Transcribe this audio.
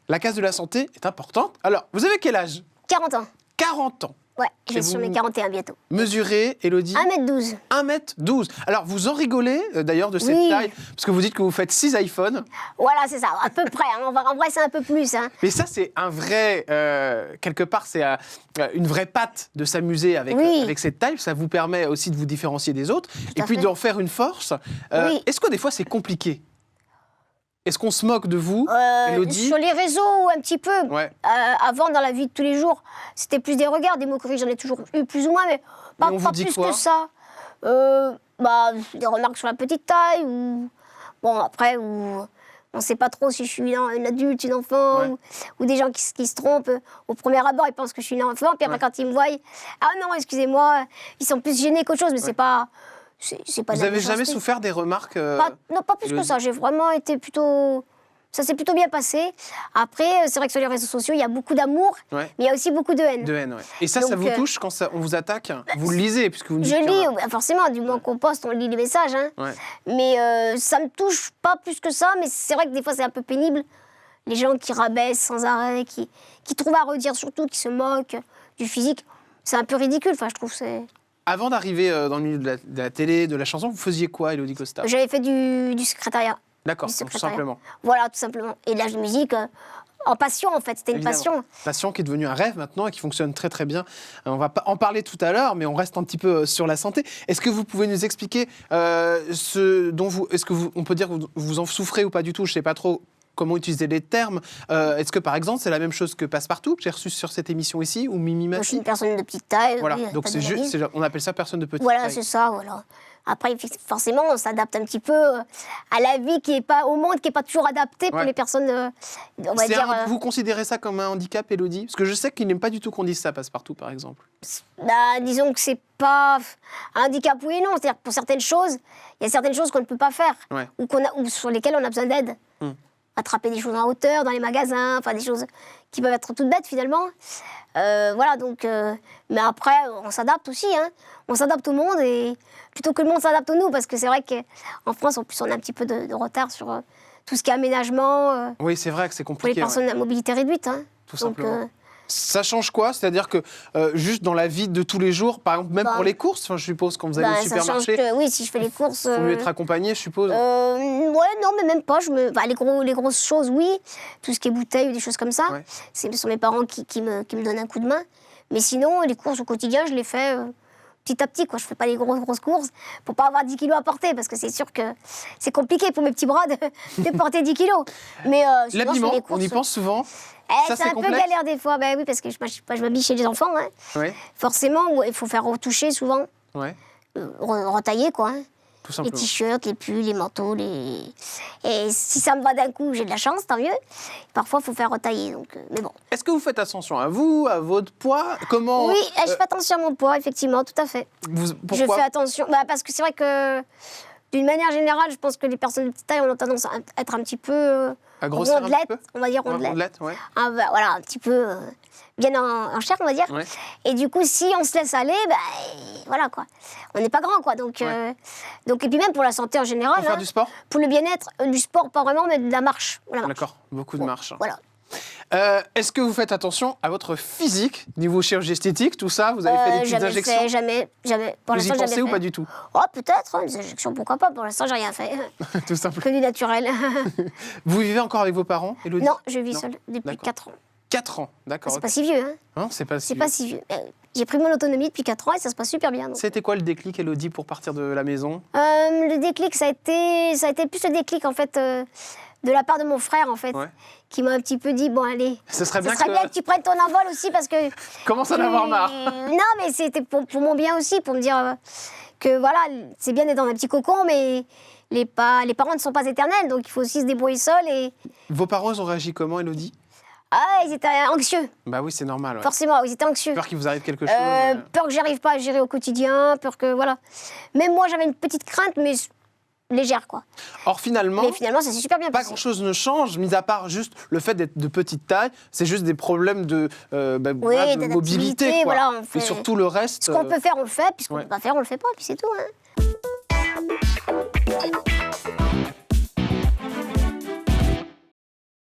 La case de la santé est importante. Alors, vous avez quel âge? 40 ans. 40 ans. Ouais, je vais sur mes 41 bientôt. Mesurez, Élodie? 1m12. 1m12. Alors, vous en rigolez d'ailleurs de cette Oui. taille, parce que vous dites que vous faites 6 iPhones. Voilà, c'est ça, à peu près. Hein. En vrai, c'est un peu plus. Hein. Mais ça, c'est un vrai... quelque part, c'est une vraie patte de s'amuser avec, Oui. avec cette taille. Ça vous permet aussi de vous différencier des autres. Tout Et à puis fait. d'en faire une force. Oui. Est-ce que des fois, c'est compliqué? Est-ce qu'on se moque de vous, Élodie? Sur les réseaux, un petit peu. Ouais. Avant, dans la vie de tous les jours, c'était plus des regards, des moqueries, j'en ai toujours eu plus ou moins, mais pas, on vous pas dit plus quoi? que ça. Des remarques sur la petite taille, ou... Bon, après, ou... On ne sait pas trop si je suis une adulte, une enfant, Ouais. ou des gens qui se trompent. Au premier abord, ils pensent que je suis une enfant, puis après, Ouais. quand ils me voient, ah non, excusez-moi, ils sont plus gênés qu'autre chose, mais c'est pas... C'est pas de Vous la avez jamais méchanceté. souffert des remarques Non, pas plus que Élodie? ça. J'ai vraiment été plutôt... Ça s'est plutôt bien passé. Après, c'est vrai que sur les réseaux sociaux, il y a beaucoup d'amour, Ouais. mais il y a aussi beaucoup de haine. De haine, ouais. Et ça Donc, vous touche quand on vous attaque? Vous le lisez, puisque vous me dites Je qu'il y en lis, a- forcément, du moment qu'on poste, on lit les messages. Hein. Ouais. Mais ça me touche pas plus que ça, mais c'est vrai que des fois, c'est un peu pénible. Les gens qui rabaissent sans arrêt, qui trouvent à redire surtout, qui se moquent du physique. C'est un peu ridicule, enfin, je trouve. Avant d'arriver dans le milieu de la télé, de la chanson, vous faisiez quoi, Élodie Costa? J'avais fait du secrétariat. D'accord, Du donc tout secrétariat. simplement. Voilà, tout simplement. Et de la musique, en passion, en fait. C'était une Évidemment. passion. Passion qui est devenue un rêve maintenant et qui fonctionne très très bien. On va pas en parler tout à l'heure, mais on reste un petit peu sur la santé. Est-ce que vous pouvez nous expliquer ce dont vous... Est-ce que on peut dire que vous en souffrez ou pas du tout? Je ne sais pas trop comment utiliser les termes. Est-ce que par exemple c'est la même chose que Passepartout, que j'ai reçu sur cette émission ici, ou Mimi Moi, je suis Mati? une personne de petite taille. Voilà, oui, donc pas c'est de juste, maladie. on appelle ça personne de petite Voilà, taille. c'est ça, voilà. Après, forcément, on s'adapte un petit peu à la vie qui est pas, au monde qui n'est pas toujours adapté pour Ouais. les personnes, on va C'est dire... vous considérez ça comme un handicap, Élodie? Parce que je sais qu'il n'aime pas du tout qu'on dise ça, Passepartout, par exemple. disons que c'est pas un handicap, oui et non. C'est-à-dire que pour certaines choses, il y a certaines choses qu'on ne peut pas faire, Ouais. ou sur lesquelles on a besoin d'aide. Attraper des choses en hauteur, dans les magasins, enfin des choses qui peuvent être toutes bêtes finalement. Voilà, donc... mais après, on s'adapte aussi, hein. On s'adapte au monde, et plutôt que le monde s'adapte à nous, parce que c'est vrai qu'en France, en plus, on a un petit peu de retard sur tout ce qui est aménagement Oui, c'est vrai que c'est pour les compliqué. personnes ouais. à mobilité réduite. Hein. Tout Donc, simplement. Ça change quoi? C'est-à-dire que juste dans la vie de tous les jours, par exemple, même Bah, pour les courses, enfin, je suppose, quand vous allez au ça change supermarché, que, oui, si je fais les courses... il faut mieux être accompagné, je suppose. ouais, non, mais même pas. Les grosses choses, oui. Tout ce qui est bouteilles ou des choses comme ça. Ouais. Ce sont mes parents qui me donnent un coup de main. Mais sinon, les courses au quotidien, je les fais petit à petit, quoi. Je fais pas les grosses courses pour pas avoir 10 kilos à porter, parce que c'est sûr que c'est compliqué pour mes petits bras de porter 10 kilos. Mais sinon, je fais L'habillement, les courses. on y pense souvent. Ça, C'est un peu complexe. galère des fois. Ben oui, parce que je m'habille chez les enfants. Hein. Ouais, Forcément, il faut faire retoucher souvent, ouais, retailler, quoi. Hein. tout Les simplement. t-shirts, les pulls, les manteaux, Et si ça me va d'un coup, j'ai de la chance, tant mieux. Parfois, il faut faire retailler, donc... mais bon. Est-ce que vous faites attention à vous, à votre poids? Comment Oui, je fais attention à mon poids, effectivement, tout à fait. pourquoi Je fais attention, parce que c'est vrai que, d'une manière générale, je pense que les personnes de petite taille ont tendance à être un petit peu À grossir un petit rondelettes, peu? on va dire Ouais, rondelettes. rondelette, ouais. Voilà, un petit peu bien en chair, on va dire. Ouais. Et du coup, si on se laisse aller, voilà quoi. On n'est pas grand, quoi. Donc, et puis même pour la santé en général. Pour faire hein, du sport? pour le bien-être, du sport, pas vraiment, mais de la marche. Voilà, marche. D'accord, beaucoup de marche. Voilà. Est-ce que vous faites attention à votre physique, niveau chirurgie esthétique, tout ça? Vous avez fait des petites Jamais injections? fait, jamais. Pour Vous y l'instant, pensez jamais ou fait. pas du tout? Oh, peut-être, hein, des injections, pourquoi pas. Pour l'instant, j'ai rien fait. Tout simplement. Que du naturel. Vous vivez encore avec vos parents, Élodie? Non, je vis Non. seule depuis D'accord. 4 ans. 4 ans, d'accord. C'est ok. pas si vieux, hein. Hein, c'est pas si... C'est pas si vieux. J'ai pris mon autonomie depuis 4 ans et ça se passe super bien. donc. C'était quoi le déclic, Élodie, pour partir de la maison? Le déclic, ça a été plus le déclic, en fait, de la part de mon frère, en fait, Ouais. qui m'a un petit peu dit, bon, allez, Ce serait ça bien serait que... bien que tu prennes ton envol aussi, parce que... Commence à en avoir marre. Non, mais c'était pour mon bien aussi, pour me dire que, voilà, c'est bien d'être dans un petit cocon, mais les parents ne sont pas éternels, donc il faut aussi se débrouiller seul. Et Vos parents, ils ont réagi comment, Élodie? ils étaient anxieux, Bah oui, c'est normal. Ouais. forcément, ils étaient anxieux. Peur qu'il vous arrive quelque chose. Peur que j'arrive pas à gérer au quotidien, peur que, voilà. Même moi, j'avais une petite crainte, mais légère, quoi. Or, finalement, Mais finalement, ça s'est super bien pas passé. grand-chose ne change, mis à part juste le fait d'être de petite taille. C'est juste des problèmes de, de d'adaptivité, mobilité. Quoi. voilà, on fait- Et surtout le reste. Ce qu'on peut faire, on le fait, puis ce qu'on ouais. peut pas faire, on le fait pas, puis c'est tout. Hein.